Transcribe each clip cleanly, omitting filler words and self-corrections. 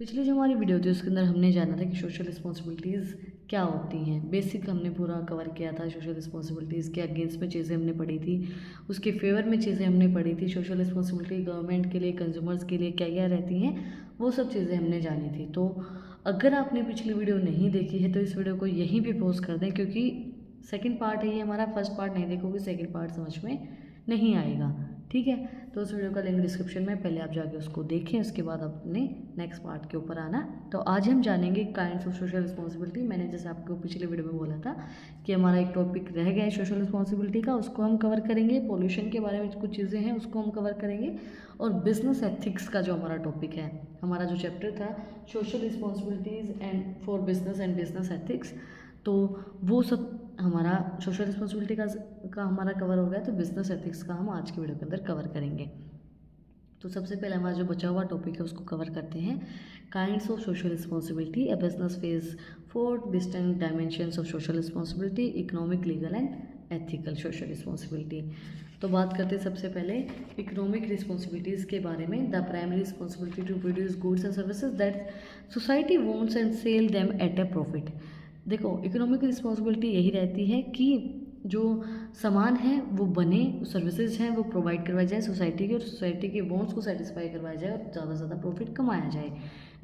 पिछली जो हमारी वीडियो थी उसके अंदर हमने जाना था कि सोशल रिस्पॉन्सिबिलिटीज़ क्या होती हैं। बेसिक हमने पूरा कवर किया था। सोशल रिस्पॉन्सिबिलिटीज़ के अगेंस्ट में चीज़ें हमने पढ़ी थी, उसके फेवर में चीज़ें हमने पढ़ी थी। सोशल रिस्पॉन्सिबिलिटी गवर्नमेंट के लिए, कंज्यूमर्स के लिए क्या क्या रहती हैं, वो सब चीज़ें हमने जानी थी। तो अगर आपने पिछली वीडियो नहीं देखी है तो इस वीडियो को यहीं पर पॉज कर दें, क्योंकि सेकेंड पार्ट है ये हमारा। फर्स्ट पार्ट नहीं देखोगे, सेकेंड पार्ट समझ में नहीं आएगा। ठीक है, तो उस वीडियो का लिंक डिस्क्रिप्शन में, पहले आप जाके उसको देखें, उसके बाद अपने नेक्स्ट पार्ट के ऊपर आना। तो आज हम जानेंगे काइंड्स ऑफ सोशल रिस्पॉन्सिबिलिटी। मैंने जैसे आपको पिछले वीडियो में बोला था कि हमारा एक टॉपिक रह गया है सोशल रिस्पॉन्सिबिलिटी का, उसको हम कवर करेंगे। पॉल्यूशन के बारे में कुछ चीज़ें हैं उसको हम कवर करेंगे, और बिजनेस एथिक्स का जो हमारा टॉपिक है, हमारा जो चैप्टर था social responsibilities and for business and business ethics, तो वो सब हमारा सोशल रिस्पॉन्सिबिलिटी का हमारा कवर हो गया। तो बिजनेस एथिक्स का हम आज की वीडियो के अंदर कवर करेंगे। तो सबसे पहले हमारा जो बचा हुआ टॉपिक है उसको कवर करते हैं। Kinds of social responsibility, a business phase 4 distinct dimensions of social responsibility, economic, legal and ethical social responsibility. तो बात करते हैं सबसे पहले इकोनॉमिक रिस्पॉन्सिबिलिटीज़ के बारे में। The primary responsibility to produce goods and services that society wants and sell them at a profit. देखो, इकोनॉमिक रिस्पॉन्सिबिलिटी यही रहती है कि जो सामान है वो बने, सर्विसेज हैं वो प्रोवाइड करवाई जाए सोसाइटी की, और सोसाइटी के वॉन्ट्स को सेटिस्फाई करवाया जाए और ज़्यादा से ज़्यादा प्रॉफिट कमाया जाए।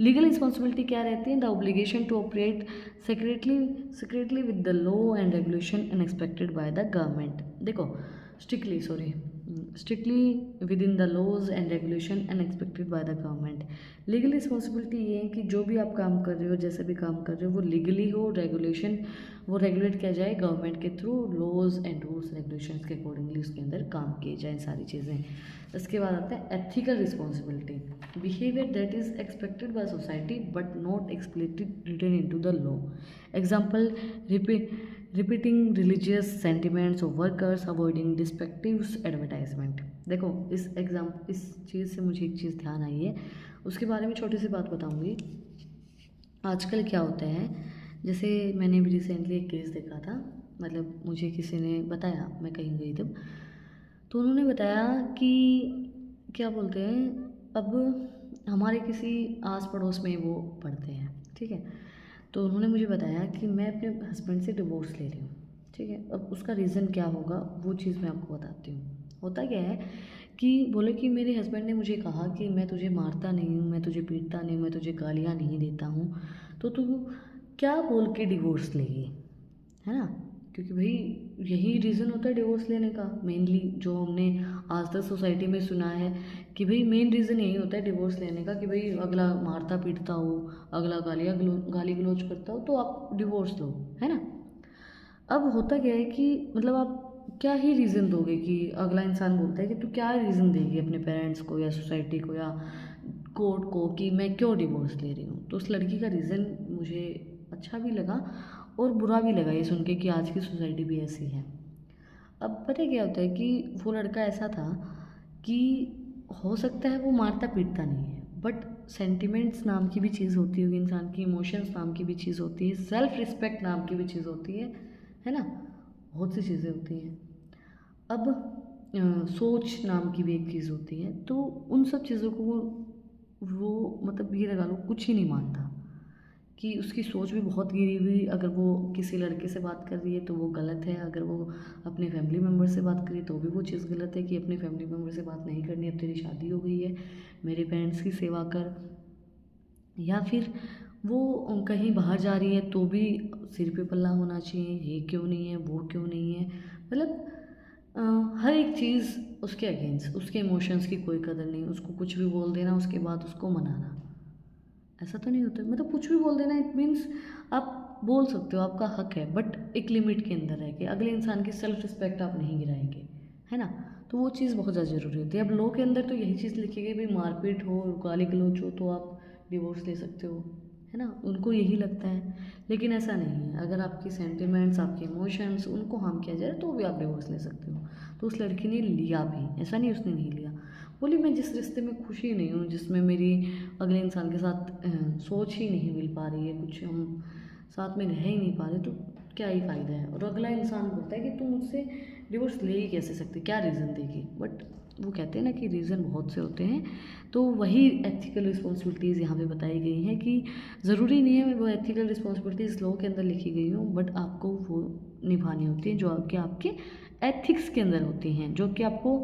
लीगल रिस्पॉन्सिबिलिटी क्या रहती है? The obligation to operate secretly with the law and regulation unexpected by the government. देखो, strictly within the laws and regulation unexpected by the government. Legal responsibility ये है कि जो भी आप काम कर रहे हो, जैसे भी काम कर रहे हो, वो लीगली हो, वो रेगुलेट किया जाए गवर्नमेंट के through, laws and rules regulations के अकॉर्डिंगली उसके अंदर काम किए जाए सारी चीज़ें। इसके बाद आता है ethical responsibility, behaviour that is expected by society but not explicitly written into the law. Example, repeating religious sentiments of workers, avoiding deceptive advertisement. देखो, इस चीज़ से मुझे एक चीज़ ध्यान आई है, उसके बारे में छोटी सी बात बताऊंगी। आजकल क्या होता है, जैसे मैंने भी रिसेंटली एक केस देखा था, मतलब मुझे किसी ने बताया, मैं कहीं गई तब, तो उन्होंने बताया कि क्या बोलते हैं, अब हमारे किसी आस पड़ोस में वो पढ़ते हैं, ठीक है। तो उन्होंने मुझे बताया कि मैं अपने हस्बैंड से डिवोर्स ले रही हूँ, ठीक है। अब उसका रीज़न क्या होगा वो चीज़ मैं आपको बताती हूँ। होता क्या है कि बोले कि मेरे हस्बैंड ने मुझे कहा कि मैं तुझे मारता नहीं हूँ, मैं तुझे पीटता नहीं हूँ, मैं तुझे गालियाँ नहीं देता हूँ, तो तू क्या बोल के डिवोर्स लेगी, है ना। क्योंकि भाई यही रीज़न होता है डिवोर्स लेने का मेनली, जो हमने आज तक सोसाइटी में सुना है कि भाई मेन रीज़न यही होता है डिवोर्स लेने का, कि भाई अगला मारता पीटता हो, अगला गाली गलौज करता हो, तो आप डिवोर्स लो, है ना। अब होता क्या है कि मतलब आप क्या ही रीज़न दोगे कि अगला इंसान बोलता है कि तू क्या रीज़न देगी अपने पेरेंट्स को या सोसाइटी को या कोर्ट को कि मैं क्यों डिवोर्स ले रही हूँ। तो उस लड़की का रीज़न मुझे अच्छा भी लगा और बुरा भी लगा ये सुन के कि आज की सोसाइटी भी ऐसी है। अब पता है क्या होता है कि वो लड़का ऐसा था कि हो सकता है वो मारता पीटता नहीं है, बट सेंटिमेंट्स नाम की भी चीज़ होती होगी इंसान की, इमोशंस नाम की भी चीज़ होती है, सेल्फ रिस्पेक्ट नाम की भी चीज़ होती है ना। बहुत सी चीज़ें होती हैं। अब सोच नाम की भी एक चीज़ होती है। तो उन सब चीज़ों को वो मतलब ये लगा लो कुछ ही नहीं मानता, कि उसकी सोच भी बहुत गिरी हुई। अगर वो किसी लड़के से बात कर रही है तो वो गलत है, अगर वो अपने फैमिली मेम्बर से बात कर रही है तो भी वो चीज़ गलत है कि अपने फैमिली मेम्बर से बात नहीं करनी, अब तेरी शादी हो गई है, मेरे पेरेंट्स की सेवा कर। या फिर वो कहीं बाहर जा रही है तो भी सिर पे पल्ला होना चाहिए, ये क्यों नहीं है, वो क्यों नहीं है, मतलब हर एक चीज़ उसके अगेंस्ट, उसके इमोशंस की कोई कदर नहीं, उसको कुछ भी बोल देना उसके बाद उसको मनाना। ऐसा तो नहीं होता, मतलब कुछ भी बोल देना, इट मीन्स आप बोल सकते हो, आपका हक है, बट एक लिमिट के अंदर रह के। अगले इंसान की सेल्फ रिस्पेक्ट आप नहीं गिराएंगे, है ना। तो वो चीज़ बहुत ज़्यादा ज़रूरी होती है। अब लॉ के अंदर तो यही चीज़ लिखी गई, भाई मारपीट हो, गाली गलौज हो तो आप डिवोर्स ले सकते हो, है ना। उनको यही लगता है, लेकिन ऐसा नहीं है। अगर आपकी सेंटिमेंट्स, आपके इमोशंस, उनको हार्म किया जाए तो भी आप डिवोर्स ले सकते हो। तो उस लड़की ने लिया भी, ऐसा नहीं उसने नहीं लिया। बोली मैं जिस रिश्ते में खुशी नहीं हूँ, जिसमें मेरी अगले इंसान के साथ सोच ही नहीं मिल पा रही है, कुछ हम साथ में रह ही नहीं पा रहे, तो क्या ही फ़ायदा है। और अगला इंसान बोलता है कि तुम मुझसे डिवोर्स ले ही कैसे सकते, क्या रीज़न देगी। बट वो कहते हैं ना कि रीज़न बहुत से होते हैं, तो वही एथिकल रिस्पॉन्सिबिलिटीज़ यहाँ पे बताई गई हैं कि ज़रूरी नहीं है वो एथिकल रिस्पॉन्सिबिलिटीज़ लॉ के अंदर लिखी गई हों, बट आपको वो निभानी होती हैं जो आपके एथिक्स के अंदर होती हैं, जो कि आपको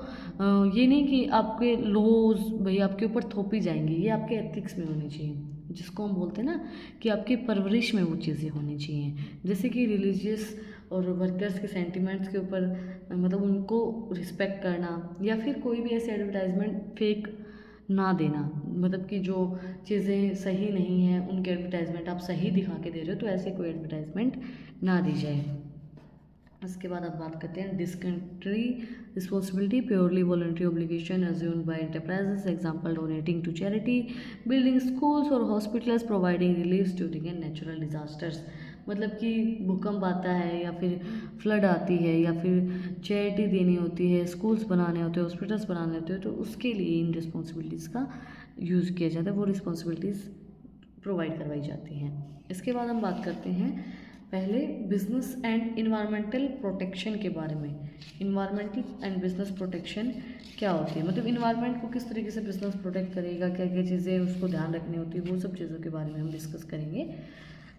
ये नहीं कि आपके लॉज भाई आपके ऊपर थोपी जाएंगी, ये आपके एथिक्स में होनी चाहिए, जिसको हम बोलते हैं ना कि आपकी परवरिश में वो चीज़ें होनी चाहिए। जैसे कि रिलीजियस और वर्कर्स के सेंटिमेंट्स के ऊपर मतलब उनको रिस्पेक्ट करना, या फिर कोई भी ऐसे एडवर्टाइजमेंट फेक ना देना, मतलब कि जो चीज़ें सही नहीं हैं उनके एडवर्टाइजमेंट आप सही दिखा के दे रहे हो, तो ऐसे कोई एडवर्टाइजमेंट ना दी जाए। इसके बाद आप बात करते हैं discretionary responsibility, purely voluntary obligation assumed by enterprises, example donating to charity, building schools और hospitals, providing relief during and natural disasters. मतलब कि भूकंप आता है या फिर फ्लड आती है या फिर चैरिटी देनी होती है, स्कूल्स बनाने होते हैं, हॉस्पिटल्स बनाने होते हैं, तो उसके लिए इन रिस्पॉन्सिबिलिटीज़ का यूज़ किया जाता है, वो रिस्पॉन्सिबिलिटीज़ प्रोवाइड करवाई जाती हैं। इसके बाद हम बात करते हैं पहले बिजनेस एंड इन्वायरमेंटल प्रोटेक्शन के बारे में। इन्वायरमेंटल एंड बिजनेस प्रोटेक्शन क्या होती है, मतलब इन्वायरमेंट को किस तरीके से बिजनेस प्रोटेक्ट करेगा, क्या क्या चीज़ें उसको ध्यान रखनी होती है, वो सब चीज़ों के बारे में हम डिस्कस करेंगे।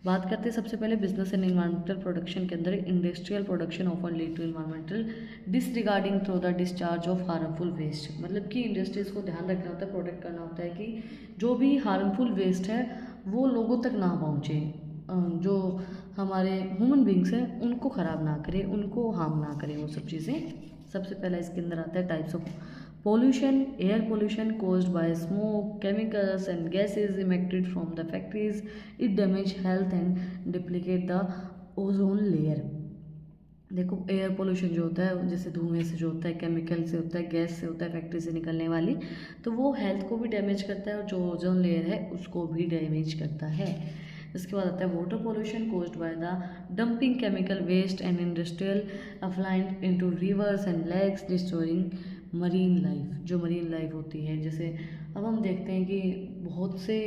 बात करते हैं सबसे पहले बिजनेस एंड इन्वायरमेंटल प्रोडक्शन के अंदर industrial production often lead to environmental disregarding through the discharge of harmful waste. मतलब कि इंडस्ट्रीज़ को ध्यान रखना होता है, प्रोटेक्ट करना होता है कि जो भी हार्मफुल वेस्ट है वो लोगों तक ना पहुँचे, जो हमारे ह्यूमन बींग्स हैं उनको ख़राब ना करे, उनको हार्म ना करे वो सब चीज़ें। सबसे पहला इसके अंदर आता है types of pollution, air pollution caused by smoke, chemicals and gases emitted from the factories. It damage health and deplete the ozone layer. देखो एयर पोल्यूशन जो होता है जैसे धुएं से जो होता है, केमिकल से होता है, गैस से होता है, फैक्ट्री से निकलने वाली, तो वो हेल्थ को भी डैमेज करता है और जो ओजोन लेयर है उसको भी डैमेज करता है। इसके बाद आता है water pollution caused by the dumping chemical waste and industrial effluent into rivers and lakes destroying marine life. जो मरीन लाइफ होती है, जैसे अब हम देखते हैं कि बहुत से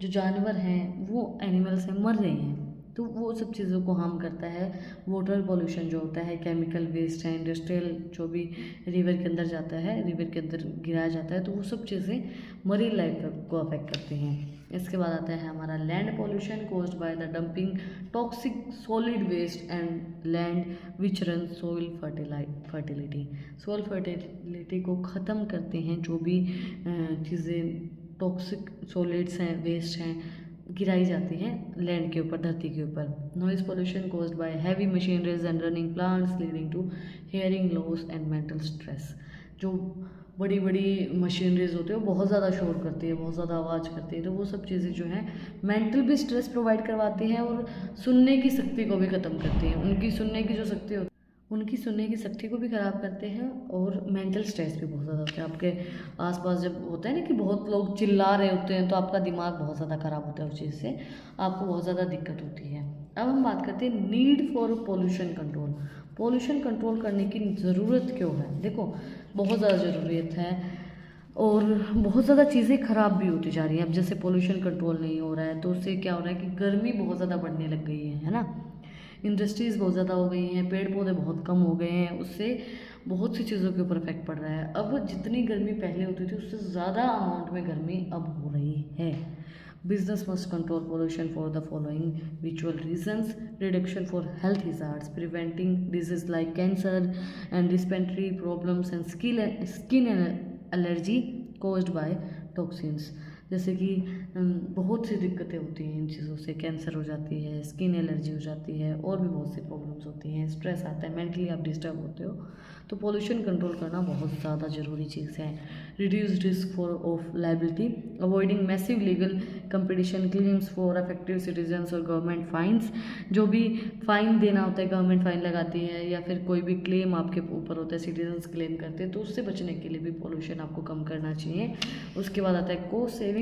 जो जानवर हैं वो एनिमल्स हैं मर रहे हैं, तो वो सब चीज़ों को हार्म करता है। वाटर पोल्यूशन जो होता है, केमिकल वेस्ट है, इंडस्ट्रियल जो भी रिवर के अंदर जाता है, रिवर के अंदर गिराया जाता है, तो वो सब चीज़ें मरीन लाइफ को अफेक्ट करती हैं। इसके बाद आता है हमारा land pollution caused by the dumping toxic solid waste and land which run soil fertility. Soil fertility को ख़त्म करते हैं जो भी चीज़ें टॉक्सिक सॉलिड्स हैं, वेस्ट हैं, गिराई जाती हैं लैंड के ऊपर, धरती के ऊपर। Noise pollution caused by heavy machineries and running plants leading to hearing loss and mental stress. जो बड़ी बड़ी मशीनरीज होती है वो बहुत ज़्यादा शोर करती है, बहुत ज़्यादा आवाज़ करती है, तो वो सब चीज़ें जो हैं मेंटल भी स्ट्रेस प्रोवाइड करवाती हैं और सुनने की शक्ति को भी ख़त्म करती हैं। उनकी सुनने की जो शक्ति होती है, उनकी सुनने की शक्ति को भी ख़राब करते हैं और मेंटल स्ट्रेस भी बहुत ज़्यादा होता है। आपके आसपास जब होता है ना कि बहुत लोग चिल्ला रहे होते हैं, तो आपका दिमाग बहुत ज़्यादा ख़राब होता है, उस चीज़ से आपको बहुत ज़्यादा दिक्कत होती है। अब हम बात करते हैं need for pollution control. Pollution control करने की ज़रूरत क्यों है? देखो बहुत ज़्यादा ज़रूरत है और बहुत ज़्यादा चीज़ें ख़राब भी होती जा रही हैं। अब जैसे पोल्यूशन कंट्रोल नहीं हो रहा है तो उससे क्या हो रहा है कि गर्मी बहुत ज़्यादा बढ़ने लग गई है ना। इंडस्ट्रीज़ बहुत ज़्यादा हो गई हैं, पेड़ पौधे बहुत कम हो गए हैं, उससे बहुत सी चीज़ों के ऊपर इफेक्ट पड़ रहा है। अब जितनी गर्मी पहले होती थी उससे ज़्यादा अमाउंट में गर्मी अब हो रही है। Business must control pollution for the following visual reasons: reduction for health hazards, preventing disease like cancer and respiratory problems and skin allergy caused by toxins। जैसे कि बहुत सी दिक्कतें होती हैं इन चीज़ों से, कैंसर हो जाती है, स्किन एलर्जी हो जाती है और भी बहुत सी प्रॉब्लम्स होती हैं, स्ट्रेस आता है, मेंटली आप डिस्टर्ब होते हो, तो पोल्यूशन कंट्रोल करना बहुत ज़्यादा ज़रूरी चीज़ है। Reduce risk for of liability, avoiding massive legal competition claims for affective citizens और गवर्नमेंट फाइन्स। जो भी फाइन देना होता है, गवर्नमेंट फाइन लगाती है या फिर कोई भी क्लेम आपके ऊपर होता है, सिटीजन्स क्लेम करते हैं, तो उससे बचने के लिए भी पोल्यूशन आपको कम करना चाहिए। उसके बाद आता है cost saving.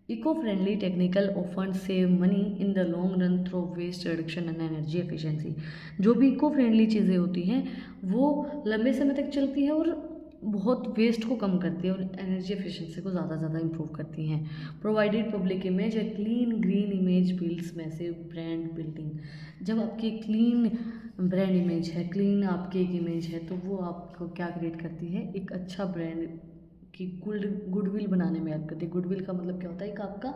Eco-friendly technical often save money in the long run through waste reduction and energy efficiency. जो भी इको फ्रेंडली चीज़ें होती हैं वो लंबे समय तक चलती है और बहुत वेस्ट को कम करती है और एनर्जी एफिशिएंसी को ज़्यादा ज़्यादा इंप्रूव करती हैं। Provided public image a clean green image builds massive brand building. जब आपकी क्लीन ब्रांड इमेज है, क्लीन आपकी एक इमेज है, तो वो आपको क्या क्रिएट करती है, एक अच्छा ब्रांड की गुडविल बनाने में हेल्प करती है। गुडविल का मतलब क्या होता है, एक आपका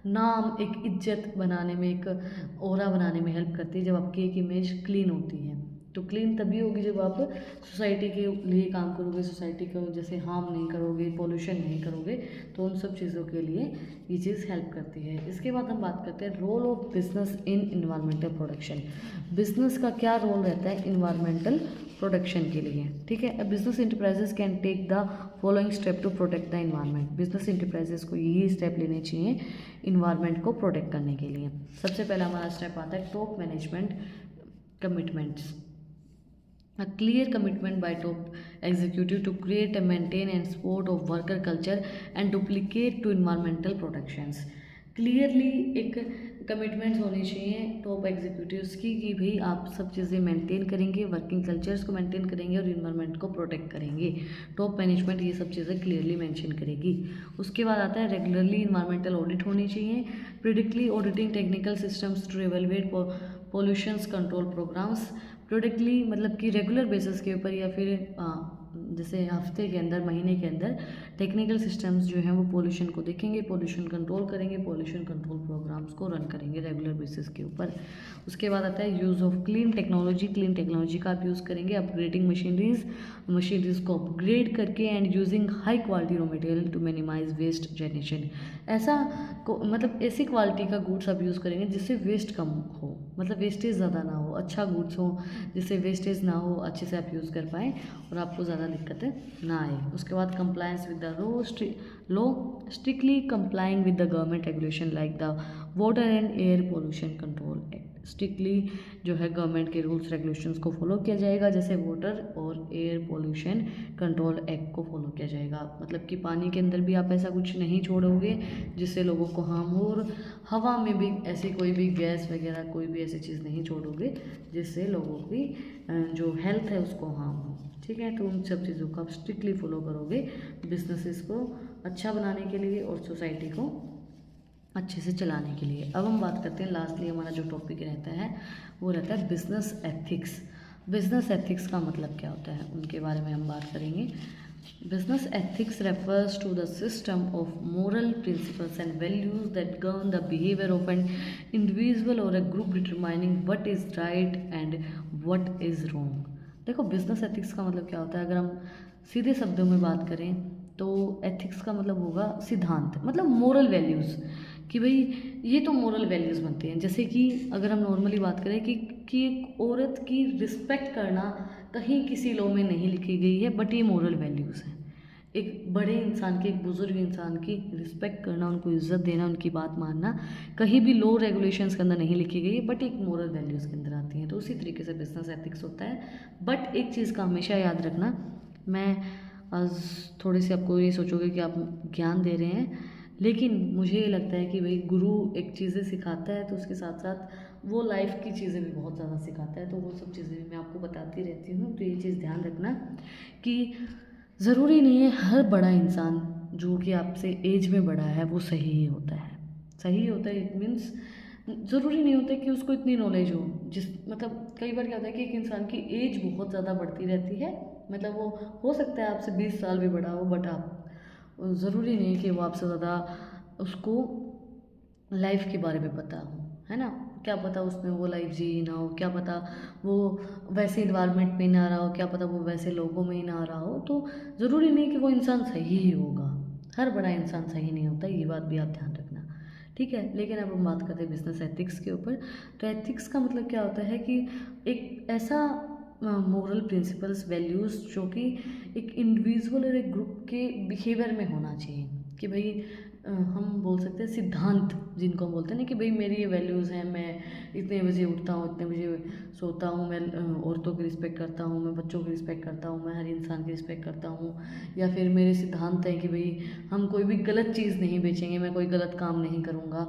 नाम, एक इज्जत बनाने में, एक ऑरा बनाने में हेल्प करती है जब आपकी एक इमेज क्लीन होती है। तो क्लीन तभी होगी जब आप सोसाइटी के लिए काम करोगे, सोसाइटी को जैसे हार्म नहीं करोगे, पोल्यूशन नहीं करोगे, तो उन सब चीज़ों के लिए ये चीज़ हेल्प करती है। इसके बाद हम बात करते हैं role of business in environmental production. Business का क्या रोल रहता है इन्वायरमेंटल प्रोडक्शन के लिए, ठीक है। Business enterprises can take the following step to protect the environment. Business enterprises को यही स्टेप लेने चाहिए इन्वायरमेंट को प्रोटेक्ट करने के लिए। सबसे पहला हमारा स्टेप आता है top management commitments. A clear commitment by top executive to create and maintain and support of worker culture and duplicate to environmental protections। Clearly एक कमिटमेंट्स होनी चाहिए टॉप एग्जीक्यूटिव्स की कि भाई आप सब चीज़ें मेंटेन करेंगे, वर्किंग कल्चर्स को मेंटेन करेंगे और इन्वायरमेंट को प्रोटेक्ट करेंगे। टॉप मैनेजमेंट ये सब चीज़ें क्लियरली मेंशन करेगी। उसके बाद आता है रेगुलरली इन्वायरमेंटल ऑडिट होनी चाहिए। Periodically auditing technical systems to evaluate pollutions control programs. Periodically मतलब कि रेगुलर बेसिस के ऊपर या फिर जैसे हफ्ते के अंदर, महीने के अंदर टेक्निकल सिस्टम्स जो हैं वो पोल्यूशन को देखेंगे, पोल्यूशन कंट्रोल करेंगे, पोल्यूशन कंट्रोल प्रोग्राम्स को रन करेंगे रेगुलर बेसिस के ऊपर। उसके बाद आता है use of clean technology. Clean technology का आप यूज़ करेंगे, अपग्रेडिंग मशीनरीज को अपग्रेड करके and using high quality raw material to minimise waste generation. ऐसा मतलब ऐसी क्वालिटी का गुड्स आप यूज़ करेंगे जिससे वेस्ट कम हो, मतलब वेस्टेज ज़्यादा ना हो, अच्छा गुड्स हो जिससे वेस्टेज ना हो, अच्छे से आप यूज़ कर पाएँ और आपको ज़्यादा दिक्कतें ना आए। उसके बाद compliance with the law, strictly complying with the government regulation like the water and air pollution control act. Strictly जो है गवर्नमेंट के रूल्स रेगुलेशंस को फॉलो किया जाएगा, जैसे वाटर और एयर पोल्यूशन कंट्रोल एक्ट को फॉलो किया जाएगा। मतलब कि पानी के अंदर भी आप ऐसा कुछ नहीं छोड़ोगे जिससे लोगों को हार्म हो, और हवा में भी ऐसी कोई भी गैस वगैरह कोई भी ऐसी चीज़ नहीं छोड़ोगे जिससे लोगों की जो हेल्थ है उसको हार्म हो, ठीक है। तो उन सब चीज़ों को आप स्ट्रिक्टली फॉलो करोगे बिजनेसेस को अच्छा बनाने के लिए और सोसाइटी को अच्छे से चलाने के लिए। अब हम बात करते हैं लास्टली हमारा जो टॉपिक रहता है वो रहता है बिजनेस एथिक्स। बिजनेस एथिक्स का मतलब क्या होता है उनके बारे में हम बात करेंगे। Business ethics refers to the system of moral principles and values that govern the behavior of an individual or a group determining what is right and what is wrong। देखो बिजनेस एथिक्स का मतलब क्या होता है, अगर हम सीधे शब्दों में बात करें तो एथिक्स का मतलब होगा सिद्धांत, मतलब मोरल वैल्यूज़, कि भाई ये तो मोरल वैल्यूज़ बनते हैं। जैसे कि अगर हम नॉर्मली बात करें कि एक औरत की रिस्पेक्ट करना कहीं किसी लॉ में नहीं लिखी गई है, बट ये मोरल वैल्यूज़ हैं। एक बड़े इंसान की, एक बुजुर्ग इंसान की रिस्पेक्ट करना, उनको इज्जत देना, उनकी बात मानना कहीं भी लॉ रेगुलेशंस के अंदर नहीं लिखी गई है, बट एक मोरल वैल्यूज़ के अंदर आती हैं। तो उसी तरीके से बिजनेस एथिक्स होता है। बट एक चीज़ का हमेशा याद रखना, मैं आज थोड़ी सी आपको ये सोचोगे कि आप ज्ञान दे रहे हैं, लेकिन मुझे ये लगता है कि भाई गुरु एक चीज़ें सिखाता है तो उसके साथ साथ वो लाइफ की चीज़ें भी बहुत ज़्यादा सिखाता है, तो वो सब चीज़ें भी मैं आपको बताती रहती हूँ। तो ये चीज़ ध्यान रखना कि ज़रूरी नहीं है हर बड़ा इंसान जो कि आपसे एज में बड़ा है वो सही ही होता है। सही होता है इट मीन्स ज़रूरी नहीं होता कि उसको इतनी नॉलेज हो, जिस मतलब कई बार क्या होता है कि एक इंसान की एज बहुत ज़्यादा बढ़ती रहती है, मतलब वो हो सकता है आपसे 20 साल भी बड़ा हो, बट आप ज़रूरी नहीं कि वो आपसे ज़्यादा उसको लाइफ के बारे में पता हो, है ना। क्या पता उसने वो लाइफ जी ही ना हो, क्या पता वो वैसे इन्वायरमेंट में ना रहा हो, क्या पता वो वैसे लोगों में ही ना रहा हो। तो ज़रूरी नहीं कि वो इंसान सही ही होगा, हर बड़ा इंसान सही नहीं होता, ये बात भी आप ध्यान रखना, ठीक है। लेकिन अब हम बात करते हैं बिजनेस एथिक्स के ऊपर। तो एथिक्स का मतलब क्या होता है कि एक ऐसा मोरल प्रिंसिपल्स वैल्यूज़ जो कि एक इंडिविजुअल और एक ग्रुप के बिहेवियर में होना चाहिए, कि भाई हम बोल सकते हैं सिद्धांत जिनको हम बोलते हैं ना, कि भाई मेरी ये वैल्यूज़ हैं, मैं इतने बजे उठता हूँ, इतने बजे सोता हूँ, मैं औरतों की रिस्पेक्ट करता हूँ, मैं बच्चों की रिस्पेक्ट करता हूँ, मैं हर इंसान की रिस्पेक्ट करता हूँ। या फिर मेरे सिद्धांत है कि भाई हम कोई भी गलत चीज़ नहीं बेचेंगे, मैं कोई गलत काम नहीं करूँगा।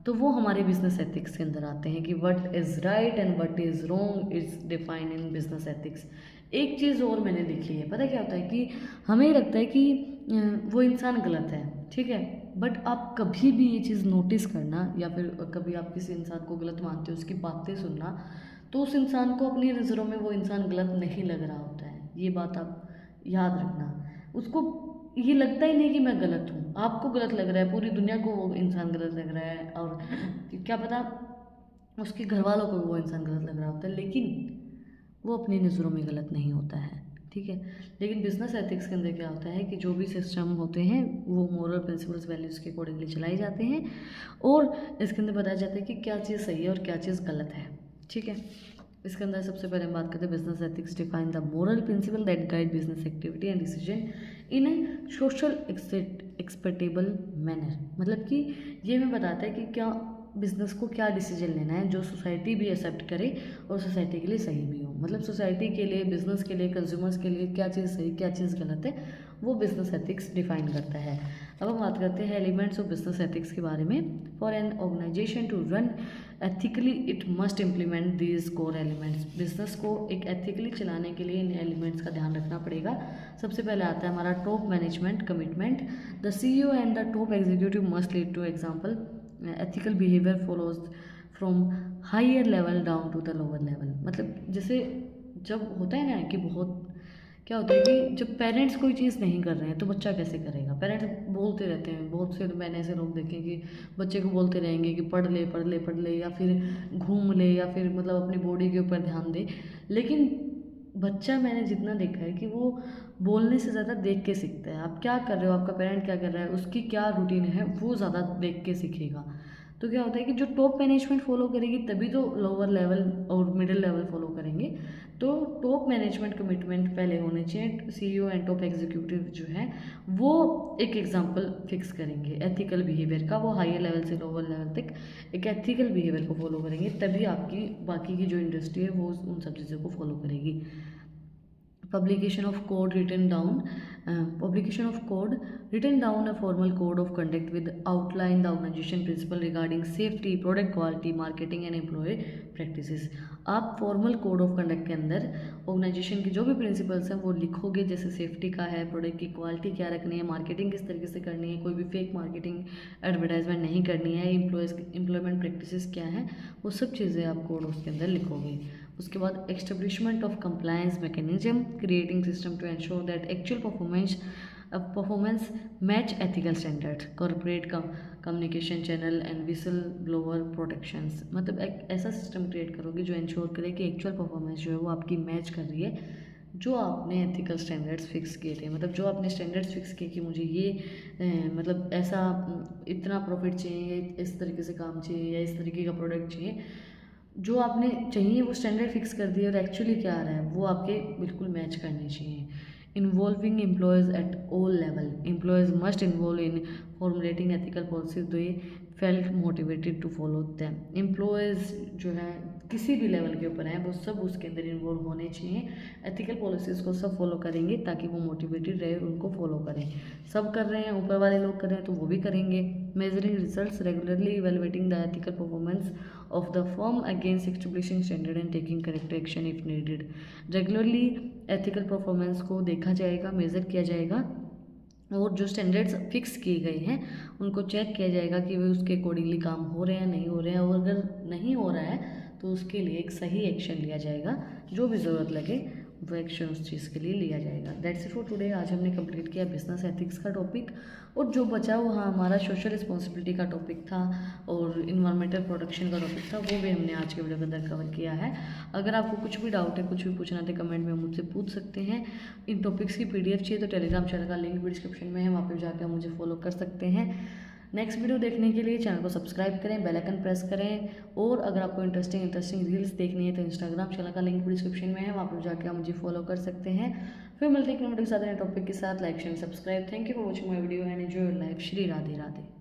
तो वो हमारे बिजनेस एथिक्स के अंदर आते हैं कि what is right and what is wrong is defined in business ethics. एक चीज़ और मैंने देखी है, पता है क्या होता है कि हमें लगता है कि वो इंसान गलत है, ठीक है, बट आप कभी भी ये चीज़ नोटिस करना या फिर कभी आप किसी इंसान को गलत मानते हो, उसकी बातें सुनना, तो उस इंसान को अपनी नज़रों में वो इंसान गलत नहीं लग रहा होता है। ये बात आप याद रखना। उसको ये लगता ही नहीं कि मैं गलत हूँ, आपको गलत लग रहा है, पूरी दुनिया को वो इंसान गलत लग रहा है, और क्या पता उसके घर वालों को भी वो इंसान गलत लग रहा होता है, लेकिन वो अपनी नज़रों में गलत नहीं होता है, ठीक है। लेकिन बिजनेस एथिक्स के अंदर क्या होता है कि जो भी सिस्टम होते हैं वो मोरल प्रिंसिपल्स वैल्यूज़ के अकॉर्डिंगली चलाए जाते हैं, और इसके अंदर बताया जाता है कि क्या चीज़ सही है और क्या चीज़ गलत है, ठीक है। इसके अंदर सबसे पहले हम बात करते हैं business ethics define the moral principle that guide business activity and decision in a social expectable manner. मतलब कि ये हमें बताता है कि क्या बिजनेस को क्या डिसीजन लेना है जो सोसाइटी भी एक्सेप्ट करे और सोसाइटी के लिए सही भी हो। मतलब सोसाइटी के लिए, बिजनेस के लिए, कंज्यूमर्स के लिए क्या चीज़ सही क्या चीज़ गलत है, वो बिजनेस एथिक्स डिफाइन करता है। अब हम बात करते हैं एलिमेंट्स ऑफ बिजनेस एथिक्स के बारे में। For an organisation to run ethically it must implement these core elements. Business को एक एथिकली चलाने के लिए इन एलिमेंट्स का ध्यान रखना पड़ेगा। सबसे पहले आता है हमारा top management commitment. The CEO and the top executive must lead to example. Ethical behaviour follows from higher level down to the lower level. मतलब जैसे जब होता है ना कि बहुत क्या होता है कि जब पेरेंट्स कोई चीज़ नहीं कर रहे हैं तो बच्चा कैसे करेगा। पेरेंट्स बोलते रहते हैं, बहुत से मैंने ऐसे लोग देखे कि बच्चे को बोलते रहेंगे कि पढ़ ले पढ़ ले पढ़ ले, या फिर घूम ले, या फिर मतलब अपनी बॉडी के ऊपर ध्यान दे। लेकिन बच्चा मैंने जितना देखा है कि वो बोलने से ज़्यादा देख के सीखता है। आप क्या कर रहे हो, आपका पेरेंट क्या कर रहा है, उसकी क्या रूटीन है, वो ज़्यादा देख के सीखेगा। तो क्या होता है कि जो टॉप मैनेजमेंट फॉलो करेगी तभी तो लोअर लेवल और मिडिल लेवल फॉलो करेंगे। तो टॉप मैनेजमेंट कमिटमेंट पहले होने चाहिए। CEO एंड टॉप एग्जीक्यूटिव जो है वो एक एग्जांपल फिक्स करेंगे एथिकल बिहेवियर का। वो हायर लेवल से लोअर लेवल तक एक एथिकल बिहेवियर को फॉलो करेंगे, तभी आपकी बाकी की जो इंडस्ट्री है वो उन सब चीज़ों को फॉलो करेगी। Publication of code written down. Publication of code written down, a formal code of conduct with outline the organization principle regarding safety, product quality, marketing and employee practices. आप फॉर्मल कोड ऑफ कंडक्ट के अंदर organisation की जो भी principles हैं वो लिखोगे, जैसे सेफ्टी का है, प्रोडक्ट की क्वालिटी क्या रखनी है, मार्केटिंग किस तरीके से करनी है, कोई भी फेक मार्केटिंग एडवर्टाइजमेंट नहीं करनी है, एम्प्लॉयमेंट प्रैक्टिसेस क्या है, वो सब चीज़ें आप कोड उसके अंदर लिखोगे। उसके बाद establishment of compliance mechanism, creating system to ensure that actual performance match ethical standard, corporate communication channel and whistle blower protections. मतलब एक ऐसा सिस्टम क्रिएट करोगे जो इंश्योर करे कि एक्चुअल परफॉर्मेंस जो है वो आपकी मैच कर रही है जो आपने एथिकल स्टैंडर्ड्स फिक्स किए थे। मतलब जो आपने स्टैंडर्ड्स फिक्स किए कि मुझे ये मतलब ऐसा इतना प्रॉफिट चाहिए, इस तरीके से काम चाहिए, या इस तरीके का प्रोडक्ट चाहिए, जो आपने चाहिए वो स्टैंडर्ड फिक्स कर दिया और एक्चुअली क्या आ रहा है वो आपके बिल्कुल मैच करने चाहिए। Involving employees at all level, employees must involve in formulating ethical policies they felt motivated to follow them. Employees जो है किसी भी लेवल के ऊपर हैं वो सब उसके अंदर इन्वॉल्व होने चाहिए, एथिकल पॉलिसीज़ को सब फॉलो करेंगे ताकि वो मोटिवेटेड रहे और उनको फॉलो करें। सब कर रहे हैं, ऊपर वाले लोग कर रहे हैं तो वो भी करेंगे। Measuring results, regularly evaluating the ethical performance of the firm against establishing standard and taking corrective action if needed. Regularly ethical performance को देखा जाएगा, मेज़र किया जाएगा, और जो स्टैंडर्ड्स फिक्स किए गए हैं उनको चेक किया जाएगा कि वे उसके अकॉर्डिंगली काम हो रहे हैं नहीं हो रहे हैं, और अगर नहीं हो रहा है तो उसके लिए एक सही एक्शन लिया जाएगा, जो भी ज़रूरत लगे वो एक्शन उस चीज़ के लिए लिया जाएगा। That's it for today. आज हमने कंप्लीट किया बिजनेस एथिक्स का टॉपिक, और जो बचा वो हमारा सोशल रिस्पॉन्सिबिलिटी का टॉपिक था और इन्वायरमेंटल प्रोटेक्शन का टॉपिक था, वो भी हमने आज के वीडियो के अंदर कवर किया है। अगर आपको कुछ भी डाउट है, कुछ भी पूछना है, कमेंट में मुझसे पूछ सकते हैं। इन टॉपिक्स की PDF चाहिए तो टेलीग्राम चैनल का लिंक भी डिस्क्रिप्शन में है, वहाँ पर जाकर मुझे फॉलो कर सकते हैं। नेक्स्ट वीडियो देखने के लिए चैनल को सब्सक्राइब करें, बेल आइकन प्रेस करें, और अगर आपको इंटरेस्टिंग रील्स देखनी है तो इंस्टाग्राम चैनल का लिंक भी डिस्क्रिप्शन में है, वहाँ पर जाकर आप मुझे फॉलो कर सकते हैं। फिर मिलते हैं एक नए वीडियो के साथ, नए टॉपिक के साथ। Like share subscribe. Thank you for watching my video and enjoy your life. Shri Radhe Radhe.